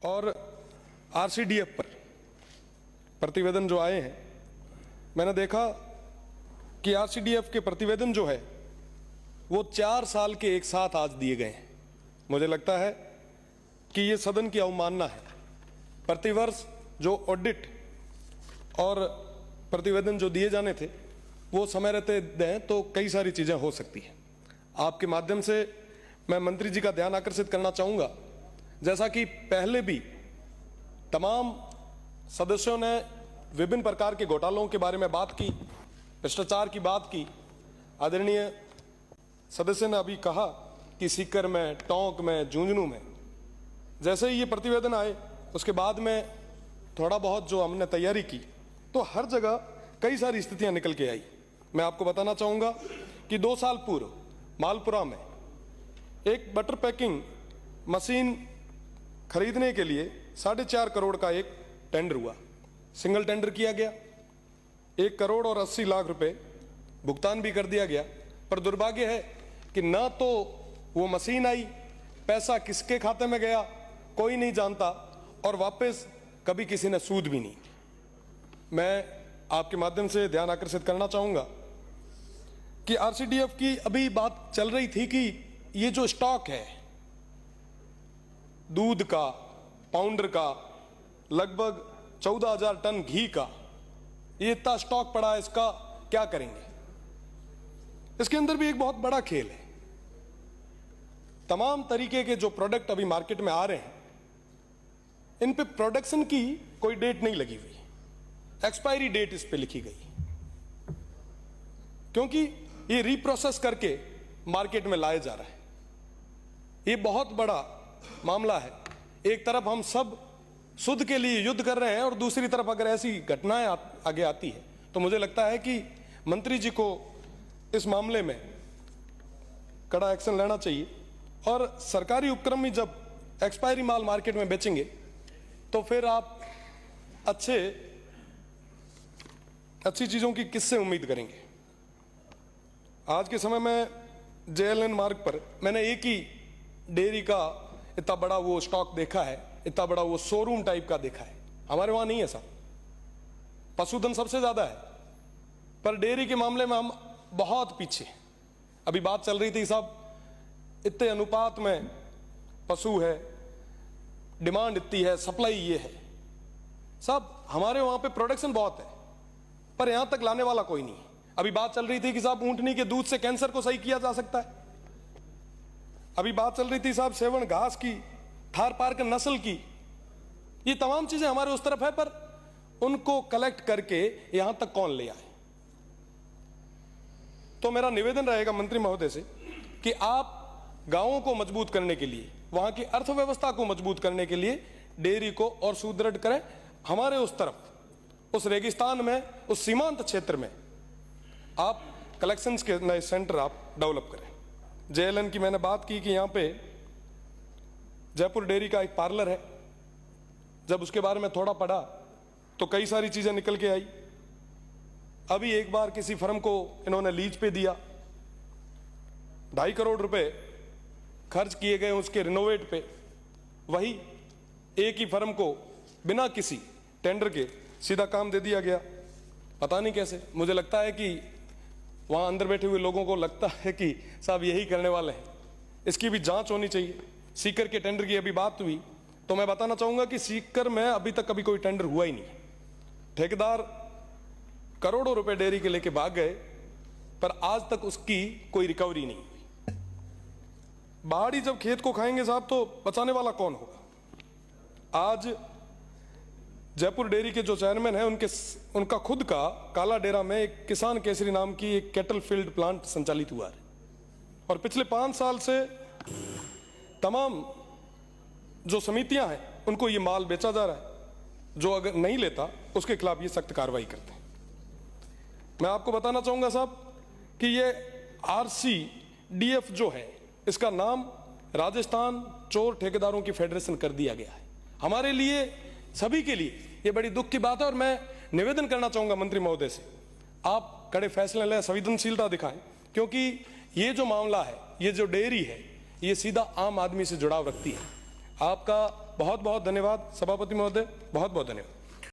और आरसीडीएफ पर प्रतिवेदन जो आए हैं, मैंने देखा कि आरसीडीएफ के प्रतिवेदन जो है वो 4 साल के एक साथ आज दिए गए हैं। मुझे लगता है कि ये सदन की अवमानना है। प्रतिवर्ष जो ऑडिट और प्रतिवेदन जो दिए जाने थे वो समय रहते दें तो कई सारी चीज़ें हो सकती हैं। आपके माध्यम से मैं मंत्री जी का ध्यान आकर्षित करना चाहूँगा, जैसा कि पहले भी तमाम सदस्यों ने विभिन्न प्रकार के घोटालों के बारे में बात की, भ्रष्टाचार की बात की। आदरणीय सदस्य ने अभी कहा कि सीकर में, टोंक में, झुंझुनू में, जैसे ही ये प्रतिवेदन आए उसके बाद में थोड़ा बहुत जो हमने तैयारी की तो हर जगह कई सारी स्थितियां निकल के आई। मैं आपको बताना चाहूँगा कि 2 साल पूर्व मालपुरा में एक बटर पैकिंग मशीन खरीदने के लिए 4.5 करोड़ का एक टेंडर हुआ, सिंगल टेंडर किया गया, 1 करोड़ और 80 लाख रुपए भुगतान भी कर दिया गया। पर दुर्भाग्य है कि ना तो वो मशीन आई, पैसा किसके खाते में गया कोई नहीं जानता, और वापस कभी किसी ने सूद भी नहीं। मैं आपके माध्यम से ध्यान आकर्षित करना चाहूँगा कि आरसीडीएफ की अभी बात चल रही थी कि ये जो स्टॉक है दूध का, पाउडर का, लगभग 14,000 टन घी का, ये इतना स्टॉक पड़ा है, इसका क्या करेंगे? इसके अंदर भी एक बहुत बड़ा खेल है। तमाम तरीके के जो प्रोडक्ट अभी मार्केट में आ रहे हैं, इन पे प्रोडक्शन की कोई डेट नहीं लगी हुई, एक्सपायरी डेट इस पे लिखी गई, क्योंकि ये रीप्रोसेस करके मार्केट में लाया जा रहा है। ये बहुत बड़ा मामला है। एक तरफ हम सब शुद्ध के लिए युद्ध कर रहे हैं और दूसरी तरफ अगर ऐसी घटनाएं आगे आती है तो मुझे लगता है कि मंत्री जी को इस मामले में कड़ा एक्शन लेना चाहिए। और सरकारी उपक्रम ही जब एक्सपायरी माल मार्केट में बेचेंगे तो फिर आप अच्छी चीज़ों की किससे उम्मीद करेंगे? आज के समय में जेएलएन मार्ग पर मैंने एक ही डेयरी का इतना बड़ा वो स्टॉक देखा है, इतना बड़ा वो शोरूम टाइप का देखा है। हमारे वहाँ नहीं है साहब, पशुधन सबसे ज़्यादा है, पर डेयरी के मामले में हम बहुत पीछे। अभी बात चल रही थी साहब, इतने अनुपात में पशु है, डिमांड इतनी है, सप्लाई ये है। साहब हमारे वहाँ पे प्रोडक्शन बहुत है पर यहाँ तक लाने वाला कोई नहीं है। अभी बात चल रही थी कि साहब ऊँटनी के दूध से कैंसर को सही किया जा सकता है। अभी बात चल रही थी साहब सेवन घास की, थार पारकर नस्ल की। ये तमाम चीजें हमारे उस तरफ है, पर उनको कलेक्ट करके यहां तक कौन ले आए? तो मेरा निवेदन रहेगा मंत्री महोदय से कि आप गांवों को मजबूत करने के लिए, वहां की अर्थव्यवस्था को मजबूत करने के लिए डेयरी को और सुदृढ़ करें। हमारे उस तरफ, उस रेगिस्तान में, उस सीमांत क्षेत्र में आप कलेक्शंस के नए सेंटर आप डेवलप करें। जेएलएन की मैंने बात की कि यहाँ पे जयपुर डेयरी का एक पार्लर है। जब उसके बारे में थोड़ा पढ़ा तो कई सारी चीज़ें निकल के आई। अभी एक बार किसी फर्म को इन्होंने लीज पे दिया, 2.5 करोड़ रुपए खर्च किए गए उसके रिनोवेट पे। वही एक ही फर्म को बिना किसी टेंडर के सीधा काम दे दिया गया। पता नहीं कैसे। मुझे लगता है कि वहाँ अंदर बैठे हुए लोगों को लगता है कि साहब यही करने वाले हैं। इसकी भी जांच होनी चाहिए। सीकर के टेंडर की अभी बात हुई तो मैं बताना चाहूँगा कि सीकर में अभी तक कभी कोई टेंडर हुआ ही नहीं। ठेकेदार करोड़ों रुपए डेयरी के लेके भाग गए, पर आज तक उसकी कोई रिकवरी नहीं हुई। बाहरी जब खेत को खाएंगे साहब तो बचाने वाला कौन होगा? आज जयपुर डेयरी के जो चेयरमैन हैं उनका खुद का काला डेरा में एक किसान केसरी नाम की एक कैटल फील्ड प्लांट संचालित हुआ है, और पिछले 5 साल से तमाम जो समितियां हैं उनको ये माल बेचा जा रहा है। जो अगर नहीं लेता उसके खिलाफ ये सख्त कार्रवाई करते हैं। मैं आपको बताना चाहूँगा साहब कि ये आरसीडीएफ जो है, इसका नाम राजस्थान चोर ठेकेदारों की फेडरेशन कर दिया गया है। हमारे लिए, सभी के लिए ये बड़ी दुख की बात है। और मैं निवेदन करना चाहूँगा मंत्री महोदय से, आप कड़े फैसले लें, संवेदनशीलता दिखाएं, क्योंकि ये जो मामला है, ये जो डेयरी है, ये सीधा आम आदमी से जुड़ाव रखती है। आपका बहुत बहुत धन्यवाद सभापति महोदय, बहुत बहुत धन्यवाद।